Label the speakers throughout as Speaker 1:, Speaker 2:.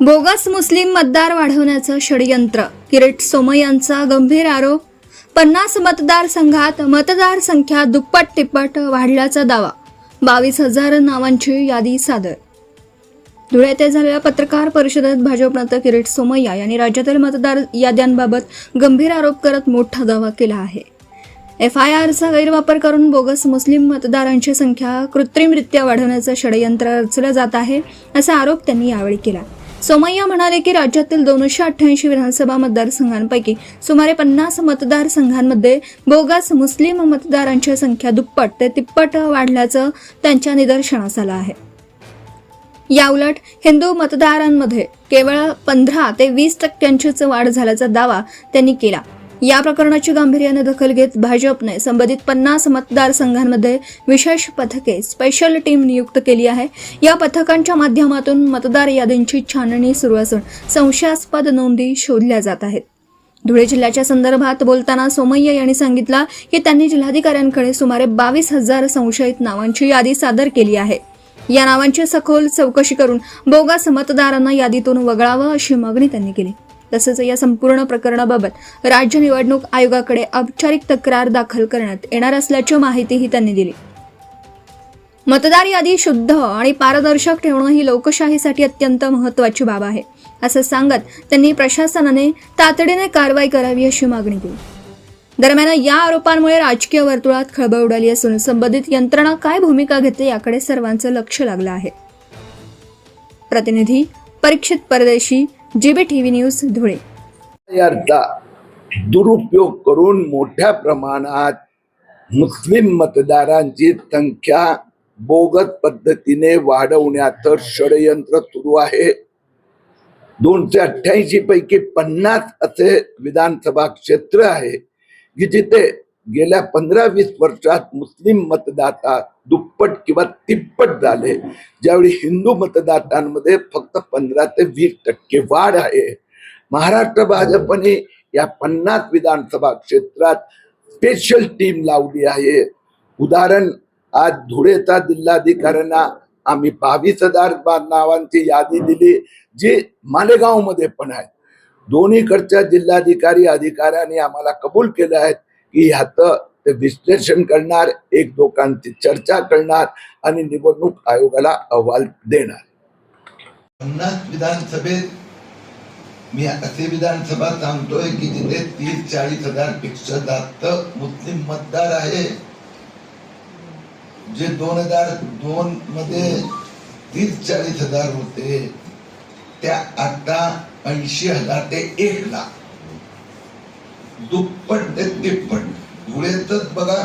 Speaker 1: Bogus मुस्लिम मतदार वाढवण्याचं षडयंत्र, किरीट सोमय्यांचा गंभीर आरोप. 50 मतदारसंघात मतदार संख्या दुप्पट तिप्पट वाढल्याचा दावा. 22,000 नावांची यादी सादर. धुळे येथे झालेल्या पत्रकार परिषदेत भाजप नेते किरीट सोमय्या यांनी राज्यातील मतदार याद्यांबाबत गंभीर आरोप करत मोठा दावा केला आहे. FIRचा गैरवापर करून बोगस मुस्लिम मतदारांची संख्या कृत्रिमरित्या वाढवण्याचं षडयंत्र रचलं जात आहे, असा आरोप त्यांनी यावेळी केला. सोमय्या म्हणाले की राज्यातील 288 विधानसभा मतदारसंघांपैकी सुमारे 50 मतदारसंघांमध्ये बोगस मुस्लिम मतदारांची संख्या दुप्पट ते तिप्पट वाढल्याचं त्यांच्या निदर्शनास आलं आहे. याउलट हिंदू मतदारांमध्ये केवळ 15 ते 20% वाढ झाल्याचा दावा त्यांनी केला. या प्रकरणाची गांभीर्याने दखल घेत भाजपने संबंधित 50 मतदारसंघांमध्ये विशेष पथके स्पेशल टीम नियुक्त केली आहे. या पथकांच्या माध्यमातून मतदार यादींची छाननी सुरू असून संशयास्पद नोंदी शोधल्या जात आहेत. धुळे जिल्ह्याच्या संदर्भात बोलताना सोमय्या यांनी सांगितलं की त्यांनी जिल्हाधिकाऱ्यांकडे सुमारे 22,000 संशयित नावांची यादी सादर केली आहे. या नावांची सखोल चौकशी करून बोगस मतदारांना यादीतून वगळावं अशी मागणी त्यांनी केली. तसंच या संपूर्ण प्रकरणाबाबत राज्य निवडणूक आयोगाकडे औपचारिक तक्रार दाखल करण्यात येणार असल्याची माहितीही त्यांनी दिली. मतदार यादी शुद्ध आणि पारदर्शक ठेवणं ही लोकशाहीसाठी अत्यंत महत्त्वाची बाब आहे, असं सांगत त्यांनी प्रशासनाने तातडीने कारवाई करावी अशी मागणी केली. दरम्यान या आरोपांमुळे राजकीय वर्तुळात खळबळ उडाली असून संबंधित यंत्रणा काय भूमिका घेते याकडे सर्वांचं लक्ष लागलं आहे. प्रतिनिधी परीक्षित परदेशी, JBTV न्यूज, धुळे.
Speaker 2: याचा दुरुपयोग करून मोठ्या प्रमाणात मुस्लिम मतदारांची संख्या बोगस पद्धतीने वाढवण्याचं षडयंत्र सुरू आहे. 288 पैकी 50 असे विधानसभा क्षेत्र आहे की जिथे गेल्या 15-20 वर्षात मुस्लिम मतदाता दुप्पट किंवा तिप्पट झाले, ज्यावेळी हिंदू मतदातांमध्ये फक्त 15 ते 20% वाढ आहे. महाराष्ट्र भाजपने या 50 विधानसभा क्षेत्रात स्पेशल टीम लावली आहे. उदाहरण, आज धुळेचा जिल्हाधिकाऱ्यांना आम्ही 22,000 नावांची यादी दिली, जी मालेगाव मध्ये पण आहे. दोन्हीकडच्या जिल्हाधिकारी अधिकाऱ्यांनी आम्हाला कबूल केलं आहे की ह्याचं ते विश्लेषण करणार, एक दोघांची चर्चा करणार आणि निवडणूक आयोगाला अहवाल देणार.
Speaker 3: 50 विधानसभेत मी असे विधानसभा सांगतोय की तिथे 30-40 हजार पेक्षा जास्त मुस्लिम मतदार आहे. जे 2002 मध्ये 30-40 हजार होते त्या आता 80,000 ते 1 लाख, दुप्पट ते तिप्पट. धुळेतच बघा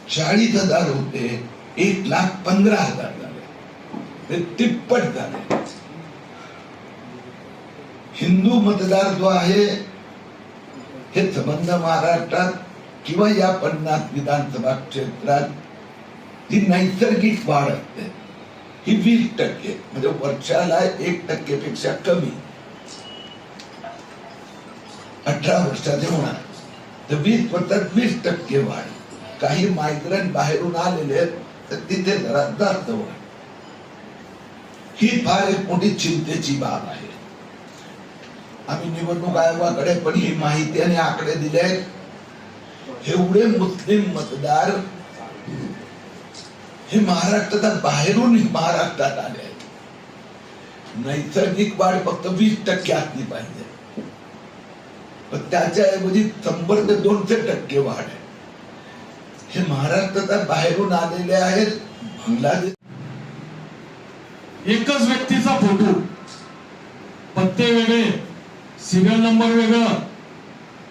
Speaker 3: 40,000 होते, 1,15,000 झाले, ते तिप्पट झाले. हिंदू मतदार जो आहे हे संबंध महाराष्ट्रात किंवा या 50 विधानसभा क्षेत्रात ही नैसर्गिक वाढ असते. ही 20%, म्हणजे वर्षाला 1% पेक्षा कमी. 18 वर्षाचे होणार तर 20 वर्षात 20% वाढ. काही मायग्रंट बाहेरून आलेले तर तिथे जरा जास्त वाढ. ही फार एक मोठी चिंतेची बाब आहे. आम्ही निवडणूक आयोगाकडे पण ही माहिती आणि आकडे दिले आहेत. एवढे मुस्लिम मतदार हे महाराष्ट्रात बाहेरून महाराष्ट्रात आले आहेत. नैसर्गिक वाढ फक्त 20% असली पाहिजे, पण त्याच्याऐवजी 100 ते 200% वाढ आहे. हे महाराष्ट्रात बाहेरून आलेले आहेत. बांगलादेश,
Speaker 4: एकच व्यक्तीचा फोटो, पत्ते वेगळे, सिरियल नंबर वेगळं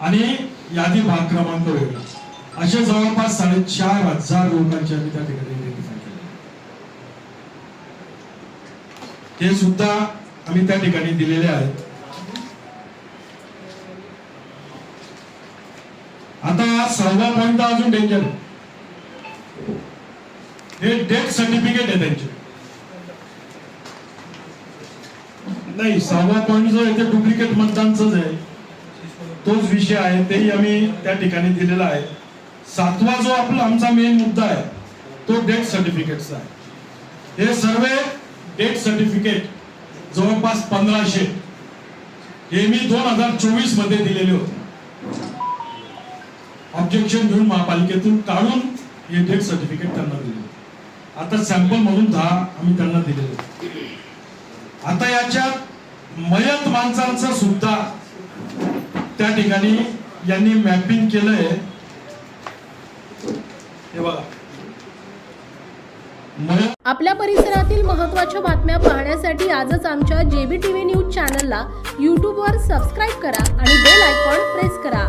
Speaker 4: आणि यादी भाग क्रमांक वेगळा, असे जवळपास 4,500 लोकांची आम्ही त्या ठिकाणी आयडेंटिफाय केले. हे सुद्धा आम्ही त्या ठिकाणी दिलेले आहेत. आता 6वा पॉइंट अजून डेंजर. हे डेथ सर्टिफिकेट आहे त्यांचे. नाही, 6वा पॉइंट जो आहे ते डुप्लिकेट मतदानच आहे, तोच विषय आहे, तेही आम्ही त्या ठिकाणी दिलेला आहे. 7वा जो आपला आमचा मेन मुद्दा आहे तो डेथ सर्टिफिकेटचा आहे. हे सर्व डेथ सर्टिफिकेट जवळपास 1500 हे मी 2024 मध्ये दिलेले होते. ऑब्जेक्शन घेऊन महापालिकेतून काढून हे डेथ सर्टिफिकेट त्यांना दिले. आता सॅम्पल म्हणून 10 आम्ही त्यांना दिलेले. आता याच्यात मयत माणसांचं सुद्धा त्या ठिकाणी यांनी मॅपिंग केलंय. हे बघा,
Speaker 5: आपल्या परिसरातील महत्त्वाच्या बातम्या पाहण्यासाठी आजच आमच्या JBTV न्यूज चॅनलला YouTube वर सबस्क्राईब करा आणि बेल आयकॉन प्रेस करा.